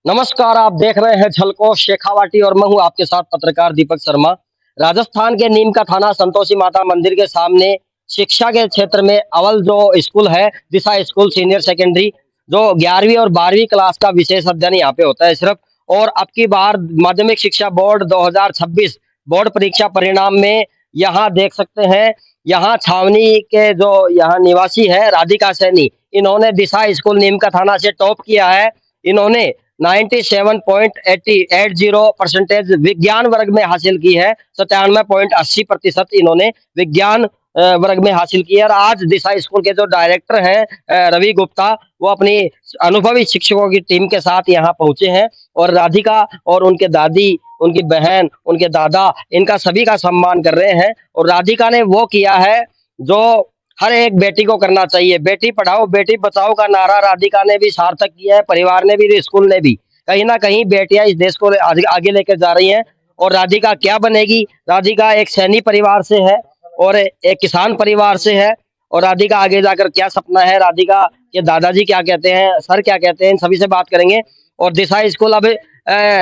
नमस्कार, आप देख रहे हैं झलको शेखावाटी और मैं हूं आपके साथ पत्रकार दीपक शर्मा। राजस्थान के नीम का थाना संतोषी माता मंदिर के सामने शिक्षा के क्षेत्र में अव्वल जो स्कूल है दिशा स्कूल सीनियर सेकेंडरी, जो 11वीं और 12वीं क्लास का विशेष अध्ययन यहाँ पे होता है सिर्फ। और अब की बार माध्यमिक शिक्षा बोर्ड 2026 बोर्ड परीक्षा परिणाम में यहाँ देख सकते हैं, यहाँ छावनी के जो यहाँ निवासी है राधिका सैनी, इन्होंने दिशा स्कूल नीम का थाना से टॉप किया है। इन्होंने 97.80% विज्ञान वर्ग में हासिल की है। 97.80% इन्होंने विज्ञान वर्ग में हासिल की है। और आज दिशा स्कूल के जो डायरेक्टर हैं रवि गुप्ता, वो अपनी अनुभवी शिक्षकों की टीम के साथ यहाँ पहुंचे हैं और राधिका और उनके दादी, उनकी बहन, उनके दादा, इनका सभी का सम्मान कर रहे हैं। और राधिका ने वो किया है जो हर एक बेटी को करना चाहिए। बेटी पढ़ाओ बेटी बचाओ का नारा राधिका ने भी सार्थक किया है, परिवार ने भी, स्कूल ने भी। कहीं ना कहीं बेटियां इस देश को आगे लेकर जा रही हैं। और राधिका क्या बनेगी? राधिका एक सैनी परिवार से है और एक किसान परिवार से है। और राधिका आगे जाकर क्या सपना है, राधिका के दादाजी क्या कहते हैं, सर क्या कहते हैं, इन सभी से बात करेंगे। और दिशा स्कूल अब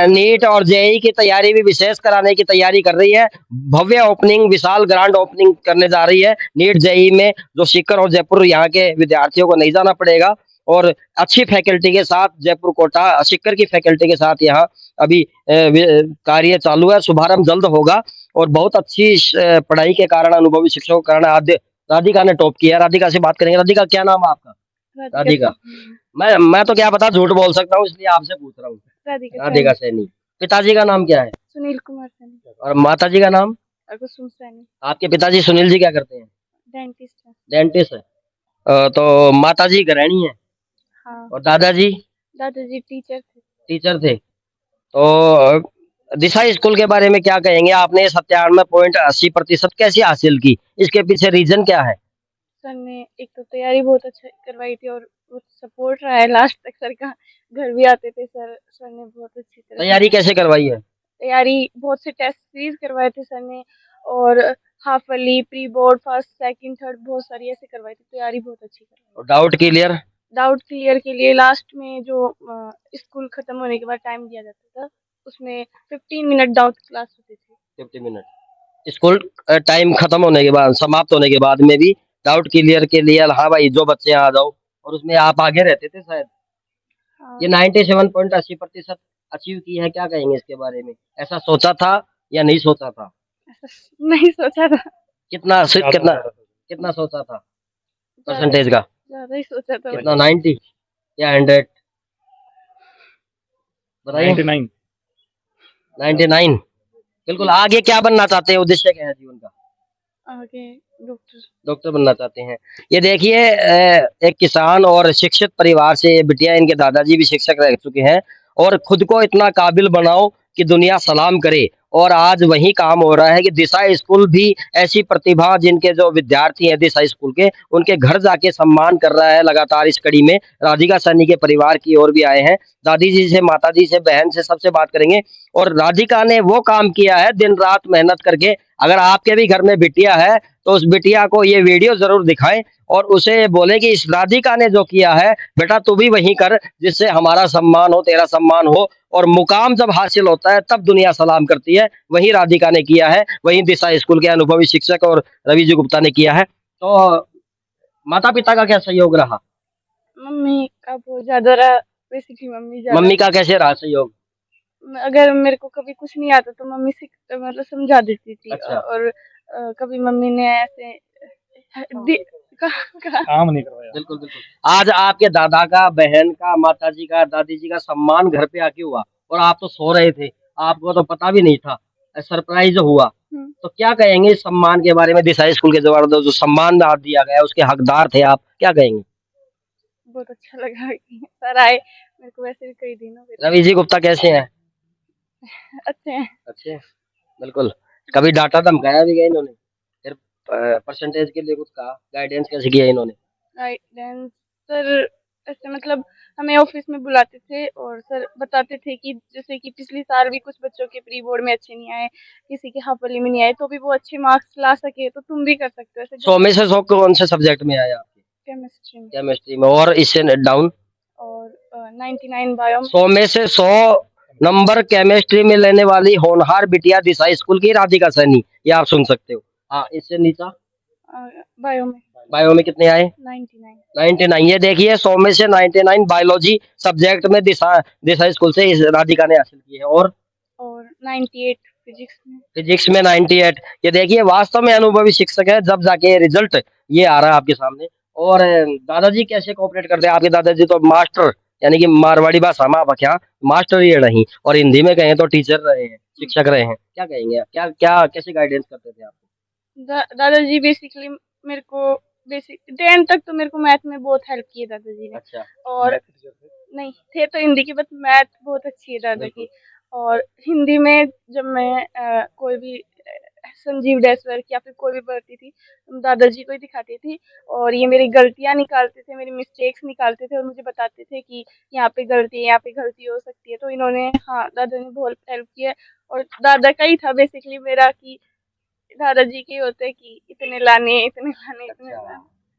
नीट और जेईई की तैयारी भी विशेष कराने की तैयारी कर रही है। भव्य ओपनिंग, विशाल ग्रांड ओपनिंग करने जा रही है नीट जेईई में, जो सीकर और जयपुर यहाँ के विद्यार्थियों को नहीं जाना पड़ेगा। और अच्छी फैकल्टी के साथ जयपुर कोटा सीकर की फैकल्टी के साथ यहाँ अभी कार्य चालू है, शुभारंभ जल्द होगा। और बहुत अच्छी पढ़ाई के कारण, अनुभवी शिक्षकों के कारण आज राधिका ने टॉप किया। राधिका से बात करेंगे। राधिका, क्या नाम है आपका? राधिका। मैं तो क्या पता झूठ बोल सकता हूँ, इसलिए आपसे पूछ रहा हूँ। राधिका सैनी। पिताजी का नाम क्या है? सुनील कुमार सैनी। और माता जी का नाम? कुसुम सैनी। आपके पिताजी सुनील जी क्या करते हैं? डेंटिस्ट है। डेंटिस्ट है। तो माता जी गृहिणी है। हाँ। और दादाजी? दादाजी टीचर थे। टीचर थे। तो दिशा स्कूल के बारे में क्या कहेंगे? आपने 97.80% कैसे हासिल की? इसके पीछे रीजन क्या है? सर ने एक तो तैयारी बहुत अच्छा करवाई थी और सपोर्ट रहा है लास्ट तक। सर का घर भी आते थे सर। सर ने बहुत अच्छी तरह तैयारी कैसे करवाई है? तैयारी बहुत से टेस्ट सीरीज करवाए थे सर ने, और हाफ वाली, pre board, first, second, third, बहुत सारी ऐसे करवाई थी। तैयारी बहुत अच्छी करवाई। Doubt clear? डाउट क्लियर के लिए लास्ट में जो स्कूल खत्म होने के बाद टाइम दिया जाता था, उसमें 15 मिनट डाउट क्लास होती थी। 50 मिनट स्कूल टाइम खत्म होने के बाद, समाप्त होने के बाद में भी डाउट क्लियर के लिए, हाँ भाई जो बच्चे आ जाओ। और उसमें आप आगे रहते थे शायद। हाँ। ये 97.80% अचीव की है, क्या कहेंगे इसके बारे में? ऐसा सोचा था या नहीं सोचा था? ऐसा नहीं सोचा था। कितना कितना कितना सोचा था परसेंटेज का? ज्यादा ही सोचा था। कितना, 90 या 100? बताइए। 99। बिल्कुल। आगे क्या बनना चाहते हैं? उद्देश्य क्या है जीवन का? आगे डॉक्टर बनना चाहते हैं। ये देखिए, एक किसान और शिक्षित परिवार से ये बिटिया, इनके दादाजी भी शिक्षक रह चुके हैं। और खुद को इतना काबिल बनाओ कि दुनिया सलाम करे। और आज वही काम हो रहा है कि दिशा स्कूल भी ऐसी प्रतिभा, जिनके जो विद्यार्थी हैं दिशा स्कूल के, उनके घर जाके सम्मान कर रहा है लगातार। इस कड़ी में राधिका सैनी के परिवार की ओर भी आए हैं। दादी जी से, माता जी से, बहन से, सबसे बात करेंगे। और राधिका ने वो काम किया है दिन रात मेहनत करके। अगर आपके भी घर में बिटिया है तो उस बिटिया को ये वीडियो जरूर दिखाएं और उसे बोले कि इस राधिका ने जो किया है बेटा तू भी वही कर, जिससे हमारा सम्मान हो, तेरा सम्मान हो। और मुकाम जब हासिल होता है तब दुनिया सलाम करती है। वही राधिका ने किया है, वही दिशा स्कूल के अनुभवी शिक्षक और रवि जी गुप्ता ने किया है। तो माता पिता का क्या सहयोग रहा? मम्मी का बहुत ज्यादा रहा। बेसिकली मम्मी का कैसे रहा सहयोग? अगर मेरे को कभी कुछ नहीं आता तो मम्मी मतलब समझा देती थी। अच्छा। और कभी मम्मी ने ऐसे काम नहीं करवाया। बिल्कुल बिल्कुल। आज आपके दादा का, बहन का, माता जी का, दादी जी का सम्मान घर पे आके हुआ और आप तो सो रहे थे, आपको तो पता भी नहीं था, सरप्राइज हुआ। तो क्या कहेंगे इस सम्मान के बारे में? दिशा स्कूल के द्वारा जो सम्मान दिया गया उसके हकदार थे आप, क्या कहेंगे? बहुत अच्छा लगा कि सर आए। मेरे को वैसे भी कई दिन हो गए। रवि जी गुप्ता कैसे हैं? अच्छे हैं। अच्छे। बिल्कुल। कभी डांटा धमकाया भी गया इन्होंने? फिर परसेंटेज के लिए कुछ कहा? गाइडेंस कैसे किया इन्होंने? गाइडेंस सर ऐसे मतलब हमें ऑफिस में बुलाते थे और सर बताते थे कि जैसे कि पिछली साल भी कुछ बच्चों के प्री बोर्ड में अच्छे नहीं आए, किसी के हाफ वाली में नहीं आए, तो भी वो अच्छे मार्क्स ला सके तो तुम भी कर सकते हो। 100 में से 100 कौन से सब्जेक्ट में आया आपके? केमिस्ट्री में। केमिस्ट्री में। और इससे डाउन? और 99 बायो 100 में से 100 नंबर केमिस्ट्री में लेने वाली होनहार बिटिया दिशा स्कूल की राधिका सैनी, ये आप सुन सकते हो। हाँ, इससे नीचा बायो में बायो में कितने आए? 99 99। ये देखिए 100 में से 99 बायोलॉजी सब्जेक्ट में दिशा दिशा स्कूल से इस राधिका ने हासिल की है। और 98 फिजिक्स में। फिजिक्स में 98। ये देखिए वास्तव में अनुभवी शिक्षक है, जब जाके रिजल्ट ये आ रहा है आपके सामने। और दादाजी कैसे कोऑपरेट करते हैं? आपके दादाजी तो मास्टर, यानी कि मारवाड़ी भाषा में आप क्या मास्टर ही नहीं, और हिंदी में कहें तो टीचर रहे हैं, शिक्षक रहे हैं। क्या कहेंगे? क्या क्या कैसे गाइडेंस करते थे आपको? दादाजी बेसिकली मेरे को बेसिक 10 तक तो मेरे को मैथ में बहुत हेल्प की है दादाजी ने। अच्छा। और नहीं थे तो हिंदी की, बट मैथ बहुत अच्छी है दादा की। और हिंदी में जब मैं कोई भी संजीव डेस्क वर्क या फिर कोई भी पढ़ती थी, दादाजी को ही दिखाती थी। और ये मेरी गलतियां निकालते थे, मेरी मिस्टेक्स निकालते थे और मुझे बताते थे कि यहाँ पे गलती है, यहाँ पे गलती हो सकती है। तो इन्होंने, हाँ, दादा ने बहुत हेल्प की है। और दादा का ही था बेसिकली मेरा, कि दादाजी के होते हैं कि इतने लाने, इतने लाने, इतने अच्छा, लाने।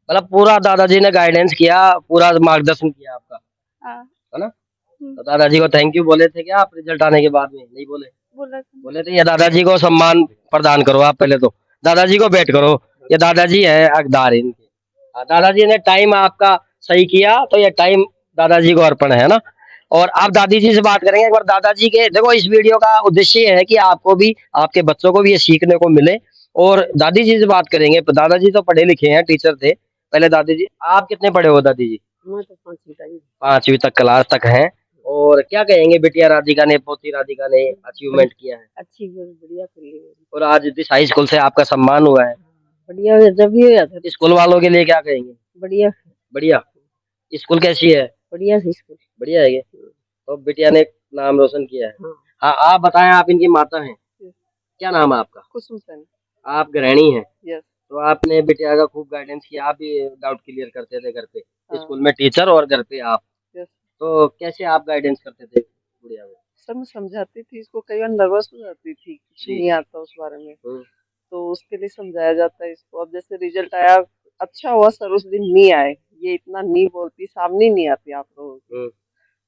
मतलब पूरा दादाजी ने गाइडेंस किया, पूरा मार्गदर्शन किया आपका, हाँ। है ना? तो दादाजी को थैंक यू बोले थे क्या आप रिजल्ट आने के बाद में? नहीं बोले? बोला था। बोले थे। या दादाजी को सम्मान प्रदान करो आप पहले तो, दादाजी को भेंट करो। ये दादाजी है हकदार इनके। दादाजी ने टाइम आपका सही किया, तो ये टाइम दादाजी को अर्पण है ना। और आप दादी जी से बात करेंगे एक बार। दादाजी के देखो, इस वीडियो का उद्देश्य ये है कि आपको भी, आपके बच्चों को भी ये सीखने को मिले। और दादी जी से बात करेंगे। दादाजी तो पढ़े लिखे हैं, टीचर थे पहले। दादी जी, आप कितने पढ़े हो दादी जी? मैं तो 5वीं तक ही। 5वीं तक क्लास तक हैं। और क्या कहेंगे, बिटिया राधिका ने, पोती राधिका ने अचीवमेंट किया है, अच्छी बढ़िया करी है। और आज दिशा स्कूल से आपका सम्मान हुआ है। बढ़िया जब भी हो जाता है। स्कूल वालों के लिए क्या कहेंगे? बढ़िया बढ़िया। स्कूल कैसी है? बढ़िया सी स्कूल। बढ़िया है ये। तो बिटिया ने नाम रोशन किया है। हाँ। हाँ, आप बताएं, आप इनकी माता हैं, क्या नाम है आपका? कुसुम सेन। आप गृहिणी हैं। यस। तो आपने बिटिया का खूब गाइडेंस किया, आप भी डाउट क्लियर करते थे घर पे, हाँ। स्कूल में टीचर और घर पे आप। यस। तो कैसे आप गाइडेंस करते थे गुड़िया को? सर मैं समझाती थी इसको, कई बार नर्वस हो जाती थी, कुछ जी। नहीं आता उस बारे में, तो उसके लिए समझाया जाता है इसको। अब जैसे रिजल्ट आया, अच्छा हुआ सर उस दिन नहीं आए, ये इतना नहीं बोलती, सामने नहीं आती आप लोगों के।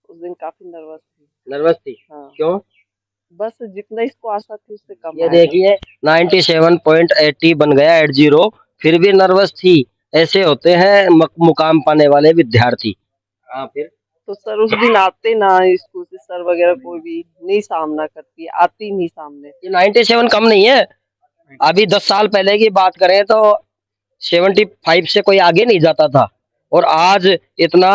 उस दिन काफी नर्वस थी। नर्वस थी? हाँ। क्यों? बस जितना इसको आशा थी उससे कम ये आया। देखिए 97.80 बन गया 80, फिर भी नर्वस थी। ऐसे होते हैं मुकाम पाने वाले विद्यार्थी। हाँ, फिर तो सर उस दिन आते ना स्कूल से, सर वगैरह कोई भी नहीं सामना करती, आती नहीं सामने। ये 97 कम नहीं है। अभी 10 साल पहले की बात करें तो 75 से कोई आगे नहीं जाता था। और आज इतना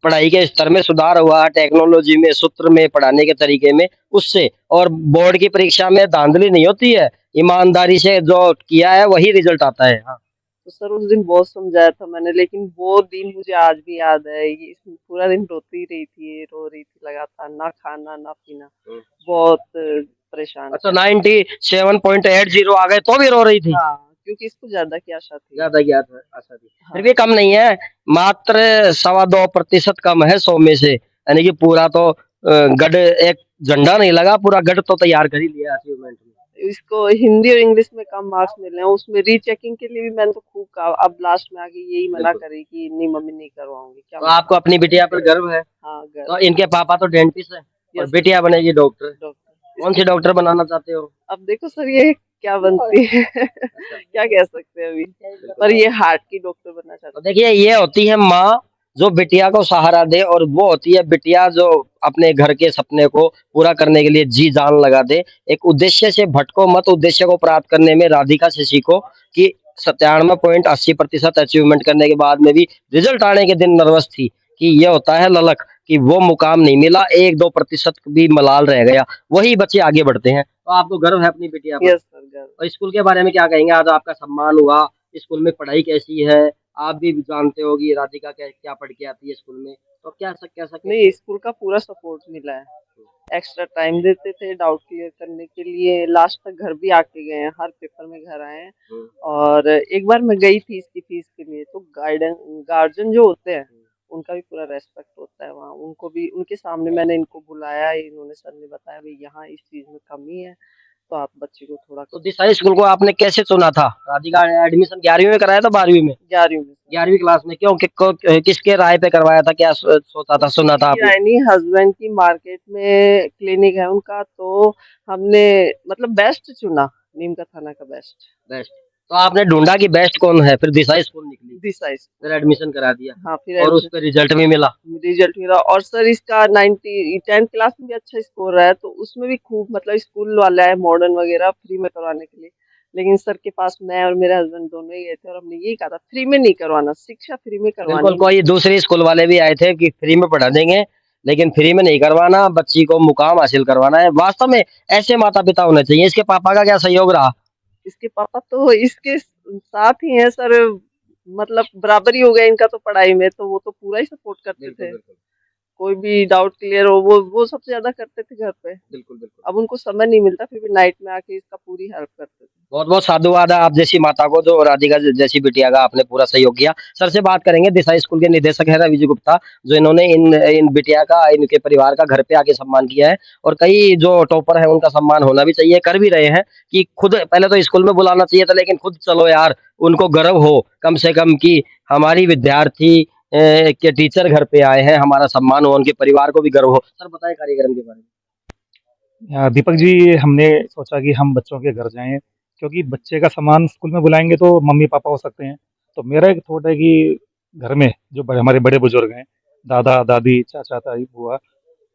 पढ़ाई के स्तर में सुधार हुआ, टेक्नोलॉजी में, सूत्र में, पढ़ाने के तरीके में, उससे। और बोर्ड की परीक्षा में धांधली नहीं होती है, ईमानदारी से जो किया है वही रिजल्ट आता है। हाँ। तो सर उस दिन बहुत समझाया था मैंने, लेकिन वो दिन मुझे आज भी याद है। ये पूरा दिन रोती रही थी, रो रही थी लगातार, ना खाना ना पीना, बहुत परेशान। अच्छा, 97.80 आ गए तो भी रो रही थी? हाँ, क्योंकि इसको ज्यादा की आशा थी। ज्यादा की आशा थी। हाँ। फिर भी कम नहीं है, मात्र 2.25% कम है 100 में से। यानी कि पूरा तो गढ़, एक झंडा नहीं लगा, पूरा गढ़ तो तैयार कर ही लिया अचीवमेंट में। इसको हिंदी और इंग्लिश में कम मार्क्स मिले हैं, उसमें रीचेकिंग के लिए भी मैंने तो खूब कहा। अब लास्ट में आके यही मना करी कि नहीं मम्मी नहीं करवाऊंगी। क्या तो आपको अपनी बिटिया पर गर्व है? हाँ, गर्व। तो इनके पापा तो डेंटिस्ट है और यस। बिटिया बनेगी डॉक्टर। डॉक्टर। कौन सी डॉक्टर बनाना चाहते हो? अब देखो सर ये क्या बनती है क्या कह सकते हैं अभी, पर ये हार्ट की डॉक्टर बनना तो चाहती देखिए, ये होती है माँ जो बिटिया को सहारा दे, और वो होती है बिटिया जो अपने घर के सपने को पूरा करने के लिए जी जान लगा दे। एक उद्देश्य से भटको मत, उद्देश्य को प्राप्त करने में राधिका से सीखो कि 97.80% अचीवमेंट करने के बाद में भी रिजल्ट आने के दिन नर्वस थी, कि ये होता है ललक, कि वो मुकाम नहीं मिला, 1-2% भी मलाल रह गया, वही बच्चे आगे बढ़ते हैं। तो आपको गर्व है अपनी बिटिया है। पर। यस सर, गर्व। और स्कूल के बारे में क्या कहेंगे? आज आपका सम्मान हुआ, स्कूल में पढ़ाई कैसी है? आप भी जानते हो कि राधिका क्या क्या पढ़ के आती है स्कूल में, तो क्या सकते? नहीं, स्कूल का पूरा सपोर्ट मिला है, एक्स्ट्रा टाइम देते थे डाउट क्लियर करने के लिए, लास्ट तक घर भी आके गए हैं, हर पेपर में घर आए हैं। और एक बार मैं गई थी इसकी फीस के लिए, तो गार्जियन जो होते हैं उनका भी पूरा रेस्पेक्ट होता है वहाँ। उनको भी, उनके सामने मैंने इनको बुलाया, इन्होंने, सर ने बताया भाई यहाँ इस चीज में कमी है, तो आप बच्चे को थोड़ा तो दिशा स्कूल को आपने कैसे चुना था? राधिका एडमिशन 11वीं में कराया था 12वीं में? 11वीं में 11वीं क्लास में क्यों किसके राय पे करवाया था? क्या सोचा था, सुना था आपने? यानी हस्बैंड की मार्केट में क्लिनिक है उनका, तो हमने मतलब बेस्ट चुना, नीम का थाना का बेस्ट। बेस्ट। तो आपने ढूंढा कि बेस्ट कौन है, फिर दिशा स्कूल निकली, दिशा फिर एडमिशन करा दिया हाँ, फिर और उस पे रिजल्ट भी मिला। रिजल्ट मिला। और सर इसका 10th क्लास में भी अच्छा स्कोर रहा है, तो उसमें भी खूब मतलब स्कूल वाला है मॉडर्न वगैरह फ्री में करवाने के लिए। लेकिन सर के पास मैं और मेरे हस्बैंड दोनों ही गए थे और हमने यही कहा था फ्री में नहीं करवाना, शिक्षा फ्री में बिल्कुल, करवानी। कोई दूसरे स्कूल वाले भी आए थे कि फ्री में पढ़ा देंगे, लेकिन फ्री में नहीं करवाना, बच्ची को मुकाम हासिल करवाना है। वास्तव में ऐसे माता पिता होने चाहिए। इसके पापा का क्या सहयोग रहा? इसके पापा तो इसके साथ ही हैं सर, मतलब बराबर ही हो गया इनका तो पढ़ाई में, तो वो तो पूरा ही सपोर्ट करते थे। कोई भी डाउट क्लियर हो वो सबसे ज्यादा करते थे घर पे। बिल्कुल। अब उनको समय नहीं मिलता, फिर भी नाइट में आके इसका पूरी हेल्प करते थे। बहुत बहुत साधुवाद है आप जैसी माता को, जो राधिका जैसी बिटिया का आपने पूरा सहयोग किया। सर से बात करेंगे, दिशा स्कूल के निदेशक है रवि जी गुप्ता, जो इन्होंने इन बिटिया का, इनके परिवार का घर पे आके सम्मान किया है। और कई जो टॉपर है उनका सम्मान होना भी चाहिए, कर भी रहे हैं कि खुद पहले तो स्कूल में बुलाना चाहिए था, लेकिन खुद चलो यार, उनको गर्व हो कम से कम कि हमारी विद्यार्थी के टीचर घर पे आए हैं, हमारा सम्मान हो, उनके परिवार को भी गर्व हो। सर बताएं कार्यक्रम के बारे में। दीपक जी, हमने सोचा कि हम बच्चों के घर जाएं, क्योंकि बच्चे का सामान स्कूल में बुलाएंगे तो मम्मी पापा हो सकते हैं। तो मेरा एक थॉट है कि घर में जो हमारे बड़े बुजुर्ग हैं, दादा दादी चाचा ताई बुआ,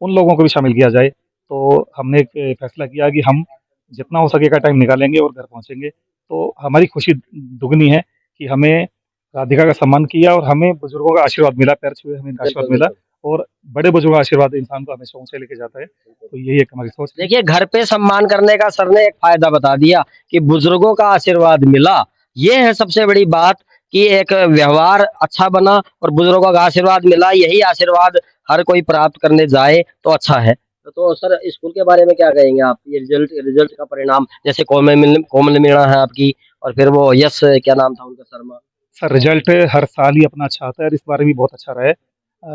उन लोगों को भी शामिल किया जाए। तो हमने एक फैसला किया कि हम जितना हो सकेगा टाइम निकालेंगे और घर पहुंचेंगे। तो हमारी खुशी दुगनी है कि हमें राधिका का सम्मान किया और हमें बुजुर्गों का आशीर्वाद मिला, पैर छुए हमें आशीर्वाद मिला। और बड़े बुजुर्गों का आशीर्वाद इंसान को हमेशा ऊंचे लेके जाता है। तो यही एक हमारी सोच है। देखिए, घर पे सम्मान करने का सर ने एक फायदा बता दिया कि बुजुर्गों का आशीर्वाद मिला। ये है सबसे बड़ी बात कि एक व्यवहार अच्छा बना और बुजुर्गों का आशीर्वाद मिला। यही आशीर्वाद हर कोई प्राप्त करने जाए तो अच्छा है। तो सर स्कूल के बारे में क्या कहेंगे आप? ये रिजल्ट का परिणाम, जैसे कोमल मीणा है आपकी, और फिर वो यश, क्या नाम था उनका, शर्मा। सर रिजल्ट हर साल ही अपना अच्छा आता है और इस बार भी बहुत अच्छा रहा है।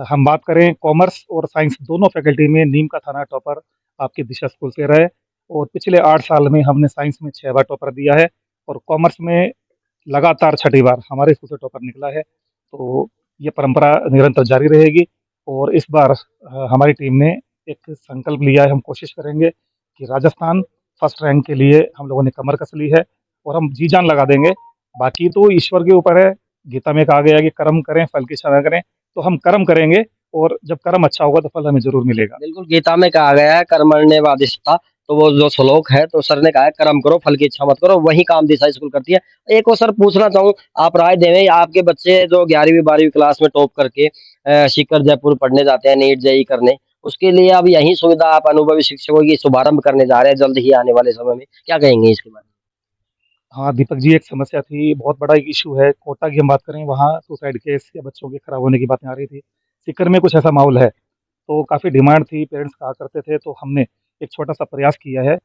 हम बात करें कॉमर्स और साइंस दोनों फैकल्टी में, नीम का थाना टॉपर आपके दिशा स्कूल से रहे। और पिछले 8 साल में हमने साइंस में 6 बार टॉपर दिया है और कॉमर्स में लगातार 6ठी बार हमारे स्कूल से टॉपर निकला है। तो ये परंपरा निरंतर जारी रहेगी। और इस बार हमारी टीम ने एक संकल्प लिया है, हम कोशिश करेंगे कि राजस्थान फर्स्ट रैंक के लिए हम लोगों ने कमर कस ली है और हम जी जान लगा देंगे। बाकी तो ईश्वर के ऊपर है। गीता में कहा गया है कि कर्म करें फल की इच्छा न करें। तो हम कर्म करेंगे और जब कर्म अच्छा होगा तो फल हमें जरूर मिलेगा। बिल्कुल, गीता में कहा गया है कर्मण्येवाधिष्ठिता, तो वो जो श्लोक है, तो सर ने कहा है कर्म करो फल की इच्छा मत करो, वही काम दिशा स्कूल करती है। एक और सर पूछना चाहूँ, आप राय देवें, आपके बच्चे जो 11वीं 12वीं क्लास में टॉप करके सीकर जयपुर पढ़ने जाते हैं, नीट जेई करने, उसके लिए अब यही सुविधा आप अनुभवी शिक्षकों की शुभारंभ करने जा रहे हैं जल्द ही आने वाले समय में, क्या कहेंगे इसके बारे में? हाँ दीपक जी, एक समस्या थी, बहुत बड़ा एक इशू है। कोटा की हम बात करें, वहाँ सुसाइड केस या बच्चों के खराब होने की बातें आ रही थी। सीकर में कुछ ऐसा माहौल है, तो काफ़ी डिमांड थी, पेरेंट्स कहा करते थे। तो हमने एक छोटा सा प्रयास किया है।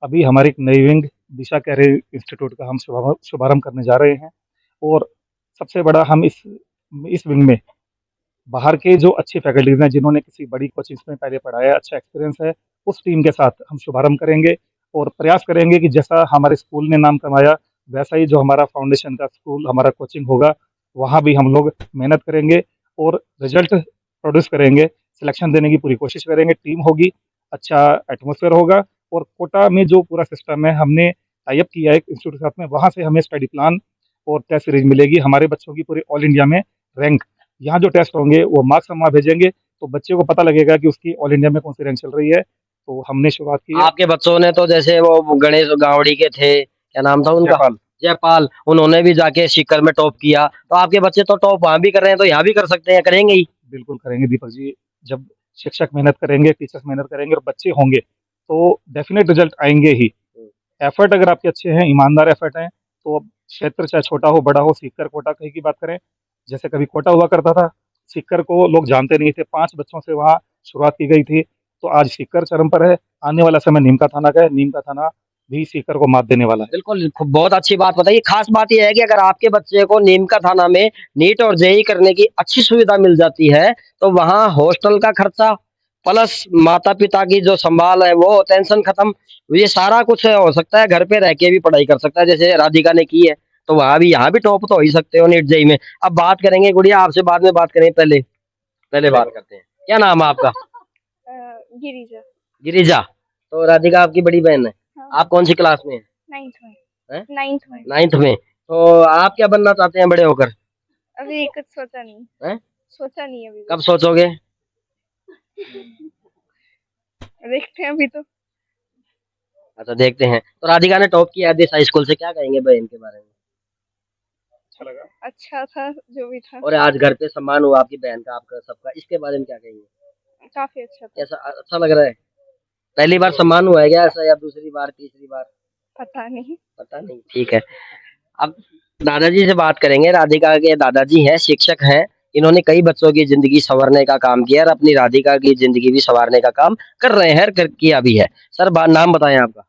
अभी हमारी एक नई विंग दिशा कैरियर इंस्टीट्यूट का हम शुभारंभ करने जा रहे हैं। और सबसे बड़ा, हम इस विंग में बाहर के जो अच्छे फैकल्टीज हैं, जिन्होंने किसी बड़ी कोचिंग्स में पहले पढ़ाया है, अच्छा एक्सपीरियंस है, उस टीम के साथ हम शुभारंभ करेंगे। और प्रयास करेंगे कि जैसा हमारे स्कूल ने नाम कमाया, वैसा ही जो हमारा फाउंडेशन का स्कूल, हमारा कोचिंग होगा, वहाँ भी हम लोग मेहनत करेंगे और रिजल्ट प्रोड्यूस करेंगे। सिलेक्शन देने की पूरी कोशिश करेंगे, टीम होगी, अच्छा एटमॉस्फेयर होगा। और कोटा में जो पूरा सिस्टम है, हमने टाई अप किया है एक इंस्टीट्यूट के साथ में, वहाँ से हमें स्टडी प्लान और टेस्ट सीरीज मिलेगी। हमारे बच्चों की पूरे ऑल इंडिया में रैंक, यहाँ जो टेस्ट होंगे वो मार्क्स हम वहाँ भेजेंगे, तो बच्चे को पता लगेगा कि उसकी ऑल इंडिया में कौन सी रैंक चल रही है। तो हमने शुरुआत की है। आपके बच्चों ने तो, जैसे वो गणेश गावड़ी के थे, क्या नाम था उनका, जयपाल। जयपाल, उन्होंने भी जाके सीकर में टॉप किया। तो आपके बच्चे तो टॉप वहां भी कर रहे हैं, तो यहाँ भी कर सकते हैं, करेंगे ही। बिल्कुल करेंगे दीपक जी। जब शिक्षक मेहनत करेंगे, टीचर्स मेहनत करेंगे और बच्चे होंगे, तो डेफिनेट रिजल्ट आएंगे ही। एफर्ट अगर आपके अच्छे हैं, ईमानदार एफर्ट हैं, तो अब क्षेत्र चाहे छोटा हो बड़ा हो, सीकर कोटा कहीं की बात करें, जैसे कभी कोटा हुआ करता था, सीकर को लोग जानते नहीं थे, 5 बच्चों से वहाँ शुरुआत की गई थी। तो आज सीकर चरम पर है। आने वाला समय नीम का थाना का है, नीम का थाना भी सीकर को मात देने वाला है। बिल्कुल, बहुत अच्छी बात बताइए। खास बात यह है कि अगर आपके बच्चे को नीम का थाना में नीट और जेई करने की अच्छी सुविधा मिल जाती है, तो वहाँ हॉस्टल का खर्चा, प्लस माता पिता की जो संभाल है वो टेंशन खत्म, ये सारा कुछ हो सकता है, घर पे रह के भी पढ़ाई कर सकता है जैसे राधिका ने की है, तो वहां भी यहाँ भी टॉप तो हो ही सकते हो नीट जेई में। अब बात करेंगे गुड़िया आपसे, बाद में बात करेंगे, पहले पहले बात करते हैं, क्या नाम है आपका? गिरिजा। गिरिजा। तो राधिका आपकी बड़ी बहन है, हाँ। आप कौन सी क्लास में हैं? 9th में। हैं? 9th में। 9th में। तो आप क्या बनना चाहते हैं बड़े होकर? अभी कुछ सोचा नहीं। हैं? सोचा नहीं अभी। कब सोचोगे? देखते हैं अभी तो। अच्छा देखते हैं। तो राधिका ने टॉप किया है दिशा स्कूल से, क्या कहेंगे बहन के बारे में? अच्छा था जो भी था। और आज घर पे सम्मान हुआ आपकी बहन का, आपका, सबका, इसके बारे में क्या कहेंगे? काफी अच्छा था। कैसा, अच्छा लग रहा है? पहली बार सम्मान हुआ है क्या ऐसा, या दूसरी बार, तीसरी बार? पता नहीं। पता नहीं, ठीक है। अब दादाजी से बात करेंगे। राधिका के दादाजी हैं, शिक्षक हैं, इन्होंने कई बच्चों की जिंदगी संवारने का काम किया और अपनी राधिका की जिंदगी भी संवारने का काम कर रहे हैं, किया भी है। सर नाम बताएं आपका,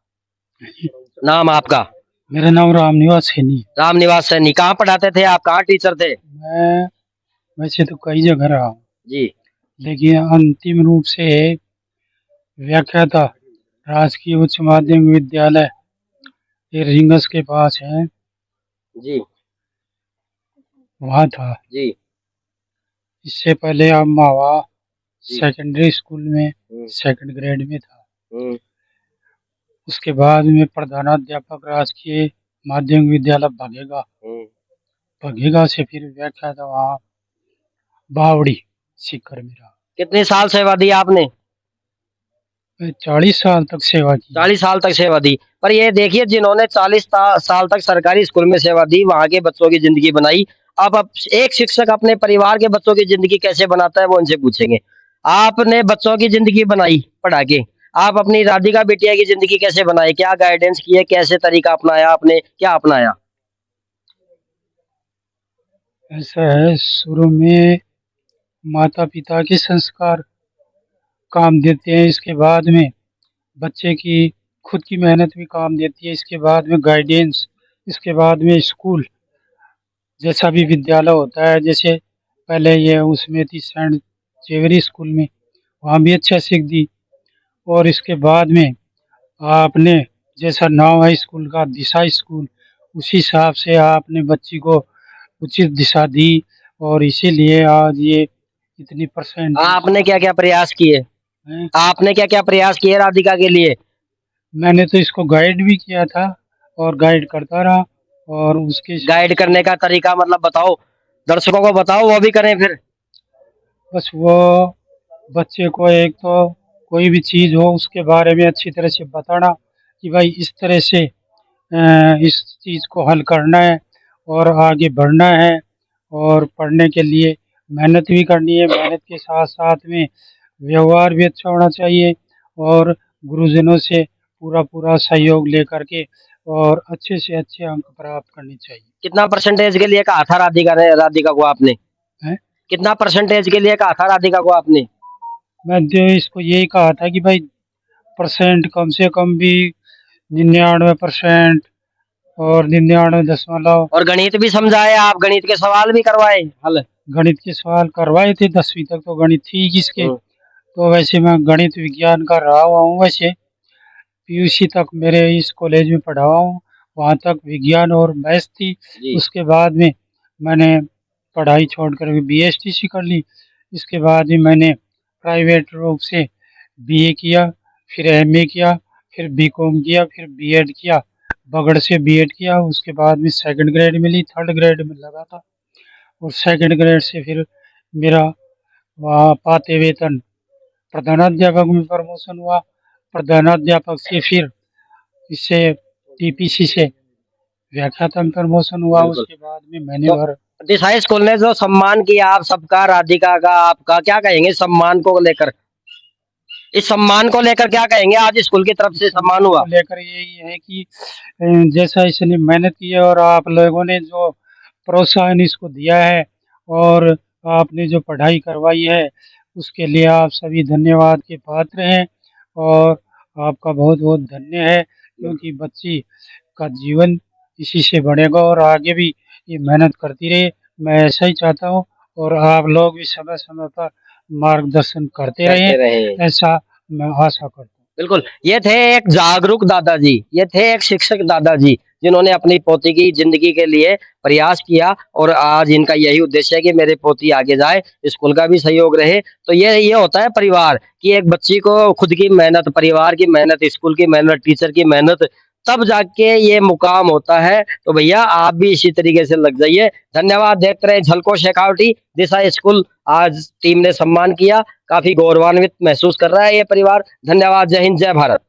नाम आपका? मेरा नाम रामनिवास सैनी है। रामनिवास सैनी। कहाँ पढ़ाते थे आप, कहाँ टीचर थे? मैं वैसे तो कई जगह रहा हूँ, जी लेकिन अंतिम रूप से व्याख्याता राजकीय उच्च माध्यमिक विद्यालय ये रिंगस के पास है, जी वहाँ था। जी। इससे पहले अब मावा जी। सेकेंडरी स्कूल में हम्म, 2nd ग्रेड में था। हम्म, उसके बाद में प्रधानाध्यापक राजकीय माध्यमिक विद्यालय हम्म। भगेगा से फिर व्याख्याता वहाँ बावड़ी सीकर में रहा। कितने साल सेवा दी आपने? मैं 40 साल तक सेवा की। 40 साल तक सेवा दी। पर ये देखिए, जिन्होंने 40 साल तक सरकारी स्कूल में सेवा दी, वहां के बच्चों की जिंदगी बनाई। अब एक शिक्षक अपने परिवार के बच्चों की जिंदगी कैसे बनाता है वो उनसे पूछेंगे। आपने बच्चों की जिंदगी बनाई पढ़ा के, आप अपनी राधिका बिटिया की जिंदगी कैसे बनाई, क्या गाइडेंस किए, कैसे तरीका अपनाया आपने, क्या अपनाया? ऐसा है, शुरू में माता पिता के संस्कार काम देते हैं, इसके बाद में बच्चे की खुद की मेहनत भी काम देती है, इसके बाद में गाइडेंस, इसके बाद में स्कूल जैसा भी विद्यालय होता है, जैसे पहले ये उसमें थी सेंट जेवरी स्कूल में, वहाँ भी अच्छा सीख दी। और इसके बाद में आपने जैसा नाम है स्कूल का दिशा स्कूल, उसी हिसाब से आपने बच्ची को उचित दिशा दी, और इसीलिए आज ये इतनी परसेंट आपने क्या क्या प्रयास किए, है। आपने क्या क्या प्रयास किए राधिका के लिए? मैंने तो इसको गाइड भी किया था और गाइड करता रहा, और उसके गाइड करने का तरीका मतलब बताओ, दर्शकों को बताओ, वो भी करें फिर। बस वो बच्चे को एक तो कोई भी चीज़ हो उसके बारे में अच्छी तरह से बताना कि भाई इस तरह से इस चीज़ को हल करना है और आगे बढ़ना है, और पढ़ने के लिए मेहनत भी करनी है, मेहनत के साथ साथ में व्यवहार भी अच्छा होना चाहिए, और गुरुजनों से पूरा पूरा सहयोग लेकर के और अच्छे से अच्छे अंक प्राप्त करने चाहिए। कितना परसेंटेज के लिए कहा था राधिका को आपने? हैं? कितना परसेंटेज के लिए कहा था राधिका को आपने? मैं जो इसको यही कहा था कि भाई परसेंट कम से कम भी 99% और 99.। और गणित भी समझाए आप, गणित के सवाल भी करवाए हल? गणित के सवाल करवाए थे, 10वीं तक तो गणित थी किसके। हम्म, तो वैसे मैं गणित विज्ञान का रहा हुआ हूँ, वैसे पीयूसी तक मेरे इस कॉलेज में पढ़ा हुआ हूँ, वहाँ तक विज्ञान और मैथ्स थी। जी उसके बाद में मैंने पढ़ाई छोड़कर BSTC कर ली। इसके बाद ही मैंने प्राइवेट रूप से BA किया, फिर MA किया, फिर BCom किया, फिर B.Ed किया, बगड़ से B.Ed किया। उसके बाद में 2nd ग्रेड मिली, 3rd ग्रेड में लगा था, और 2nd ग्रेड से फिर मेरा वहाँ पाते वेतन प्रधानाध्यापक में प्रमोशन हुआ। प्रधानाध्यापक से फिर इससे TPC से व्याख्याता में प्रमोशन हुआ। बिल्कुल। उसके बाद में मैंने तो भर दिशा स्कूल ने जो सम्मान किया आप सबका, राधिका का, आपका, क्या कहेंगे सम्मान को लेकर? इस सम्मान को लेकर क्या कहेंगे? आज स्कूल की तरफ से सम्मान हुआ। लेकर यही है कि जैसा इसने मेहनत की है और आप लोगों ने जो प्रोत्साहन इसको दिया है और आपने जो पढ़ाई करवाई है, उसके लिए आप सभी धन्यवाद के पात्र हैं, और आपका बहुत बहुत धन्य है, क्योंकि बच्ची का जीवन इसी से बढ़ेगा और आगे भी ये मेहनत करती रहे। मैं ऐसा ही चाहता हूँ, और आप लोग भी समय समय पर मार्गदर्शन करते रहे, ऐसा मैं आशा करता हूँ। बिल्कुल, ये थे एक जागरूक दादाजी, ये थे एक शिक्षक दादाजी, जिन्होंने अपनी पोती की ज़िंदगी के लिए प्रयास किया और आज इनका यही उद्देश्य है कि मेरी पोती आगे जाए, स्कूल का भी सहयोग रहे। तो ये होता है परिवार कि एक बच्ची को खुद की मेहनत, परिवार की मेहनत, स्कूल की मेहनत, टीचर की मेहनत, तब जाके ये मुकाम होता है। तो भैया आप भी इसी तरीके से लग जाइए। धन्यवाद। देखते रहे झलको शेखावटी दिशा स्कूल। आज टीम ने सम्मान किया, काफ़ी गौरवान्वित महसूस कर रहा है ये परिवार। धन्यवाद। जय हिंद, जय भारत।